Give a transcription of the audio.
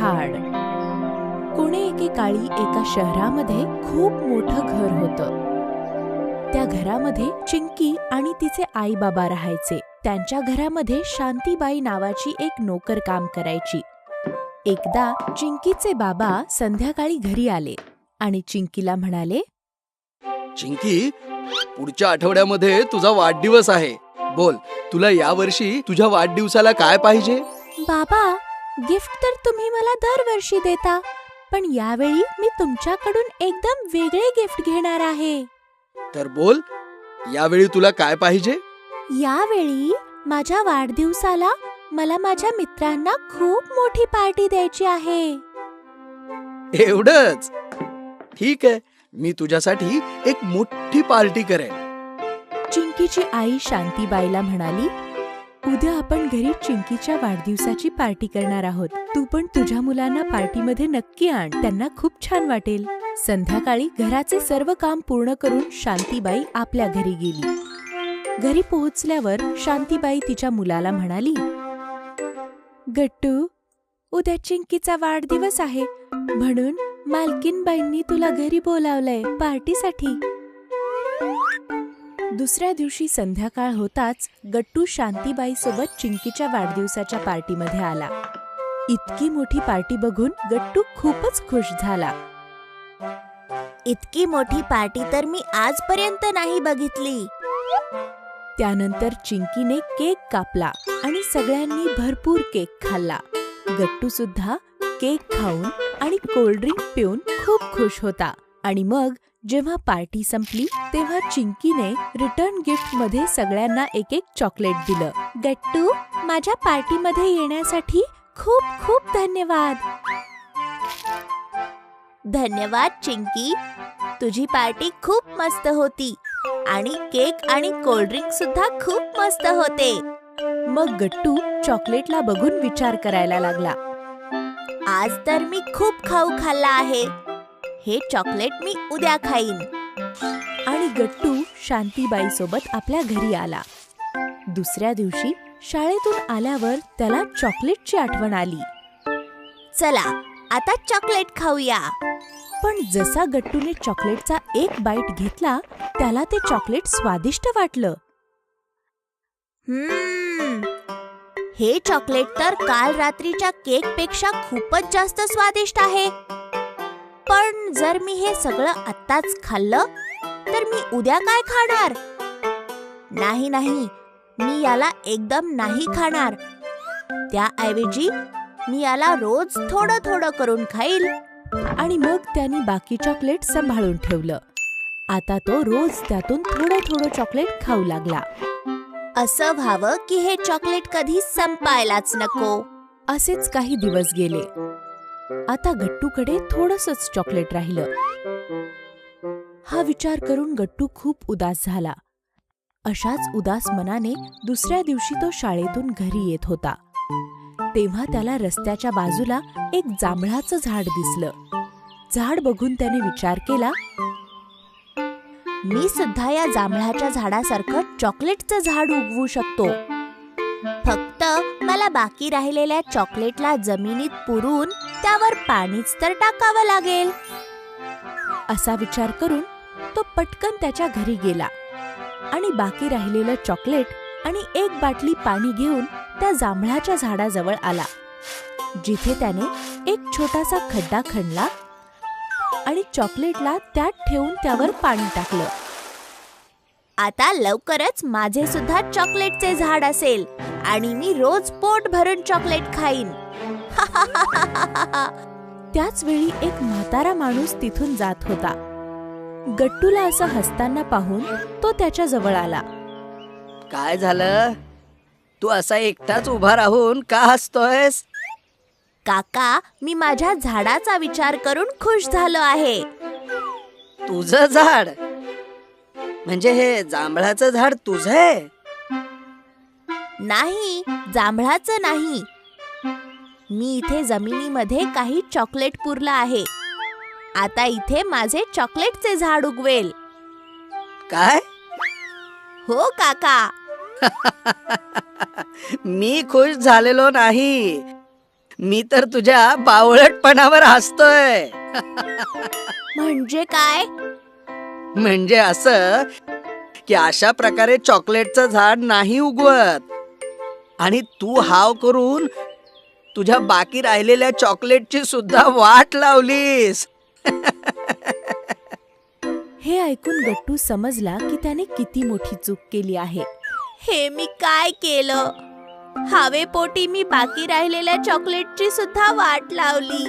झाड. कोणे एकेकाळी एका शहरामध्ये खूप मोठं घर होतं. त्या घरामध्ये चिंकी आणि तिचे आई बाबा राहायचे. त्यांच्या घरामध्ये शांतीबाई नावाची एक नोकर काम करायची. एकदा चिंकीचे बाबा संध्याकाळी घरी आले आणि चिंकीला म्हणाले, चिंकी, पुढच्या आठवड्यामध्ये तुझा वाढदिवस आहे. बोल, तुला यावर्षी तुझ्या वाढदिवसाला काय पाहिजे? बाबा, गिफ्ट तर तुम्ही मला दरवर्षी देता, पण यावेळी मी तुमच्याकडून एकदम वेगळे गिफ्ट घेणार आहे. तर बोल, यावेळी तुला काय पाहिजे? यावेळी माझ्या वाढदिवसाला मला माझ्या मित्रांना खूप मोठी पार्टी द्यायची आहे. एवढंच? ठीक आहे, मी तुझ्यासाठी एक मोठी पार्टी करेन. चिंकीची आई शांतीबाईला म्हणाली, उद्या आपण घरी चिंकीच्या वाढदिवसाची पार्टी करणार आहोत. तू पण तुझ्या मुलांना पार्टीमध्ये नक्की आण, त्यांना खूप छान वाटेल. संध्याकाळी घराचे सर्व काम पूर्ण करून शांतीबाई आपल्या घरी गेली. घरी पोहोचल्यावर शांतीबाई तिच्या मुलाला म्हणाली, गट्टू, उद्या चिंकीचा वाढदिवस आहे, म्हणून मालकीनबाईंनी तुला घरी बोलावलंय पार्टीसाठी. दुसऱ्या दिवशी संध्याकाळ होताच गट्टू शांतीबाई सोबत चिंकीच्या वाढदिवसाच्या पार्टीमध्ये आला. इतकी मोठी पार्टी बघून गट्टू खूपच खुश झाला. इतकी मोठी पार्टी तर मी आजपर्यंत नाही बघितली. त्यानंतर चिंकीने केक कापला आणि सगळ्यांनी भरपूर केक खाल्ला. गट्टू सुद्धा केक खाऊन आणि कोल्ड्रिंक पिऊन खूप खुश होता. आणि मग जेव्हा पार्टी संपली तेव्हा चिंकीने रिटर्न गिफ्ट मध्ये सगळ्यांना एक एक चॉकलेट दिलं. गट्टू, माझ्या पार्टीमध्ये येण्यासाठी खूप खूप धन्यवाद. धन्यवाद चिंकी, तुझी पार्टी खूप मस्त होती आणि केक आणि कोल्ड्रिंक सुद्धा खूप मस्त होते. मग गट्टू चॉकलेटला बघून विचार करायला लागला. आज तर मी खूप खाऊ खाल्ला आहे. हे चॉकलेट मी उद्या खाईन. आणि गट्टू शांतीबाई सोबत आपल्या घरी आला. दुसऱ्या दिवशी शाळेतून आल्यावर त्याला चॉकलेटची आठवण आली. चला, आता चॉकलेट खाऊया. पण जसा गट्टूने चॉकलेटचा एक बाईट घेतला, त्याला ते चॉकलेट स्वादिष्ट वाटलं. हे चॉकलेट तर काल रात्रीच्या केक पेक्षा खूपच जास्त स्वादिष्ट आहे. पण जर मी हे सगळं आत्ताच खाल्लं तर मी उद्या काय खाणार? नाही नाही, मी याला एकदम नाही खाणार. त्याऐवजी मी याला रोज थोडं थोडं करून खाईल. आणि मग त्यांनी बाकी चॉकलेट सांभाळून ठेवलं. आता तो रोज त्यातून थोडं थोडं चॉकलेट खाऊ लागला. असं व्हावं की हे चॉकलेट कधी संपायलाच नको. असेच काही दिवस गेले. आता गट्टूकडे थोडंसंच चॉकलेट राहिलं. हा विचार करून गट्टू खूप उदास झाला. अशाच उदास मनाने दुसऱ्या दिवशी तो शाळेतून घरी येत होता. तेव्हा त्याला रस्त्याच्या बाजूला एक जांभळाचं झाड दिसलं. झाड बघून त्याने विचार केला, मी सुद्धा या जांभळाच्या झाडासारखं चॉकलेटचं झाड उगवू शकतो. फक्त मला बाकी राहिलेल्या चॉकलेटला जमिनीत पुरून त्यावर पाणीच तर टाकावं लागेल. असा विचार करून तो पटकन त्याच्या घरी गेला आणि बाकी राहिलेलं चॉकलेट आणि एक बाटली पाणी घेऊन त्या जांभळाच्या झाडाजवळ आला, जिथे त्याने एक छोटासा खड्डा खणला आणि चॉकलेटला त्यात ठेवून त्यावर पाणी टाकलं. आता लवकरच माझे सुद्धा चॉकलेटचे झाड असेल आणि मी रोज पोट भरून चॉकलेट खाईन. त्याच वेळी एक म्हातारा माणूस तिथून जात होता. गट्टूला असं हसताना पाहून तो त्याच्या जवळ आला. काय झालं? तू असा एकटाच उभा राहून का हसतोयस? काका, मी माझ्या झाडाचा विचार करून खुश झालो आहे. तुझं झाड? म्हणजे हे जांभळाचं झाड तुझं आहे? नाही, जांभळाचं नाही. मी इथे जमिनीमध्ये काही चॉकलेट पुरलं आहे. आता इथे माझे चॉकलेटचे झाड उगवेल. काय? हो काका. मी खुश झालेलो नाही. मी तर तुझ्या बावळटपणावर हसतोय. म्हणजे काय? म्हणजे असं की अशा प्रकारे चॉकलेटचं झाड नाही उगवत आणि तू हाव करून तुझ्या बाकी राहिलेल्या चॉकलेटची सुद्धा वाट लावलीस. हे ऐकून गट्टू समजला की त्याने किती मोठी चूक केली आहे. हे मी काय केलं? हवेपोटी मी बाकी राहिलेल्या चॉकलेटची सुद्धा वाट लावली.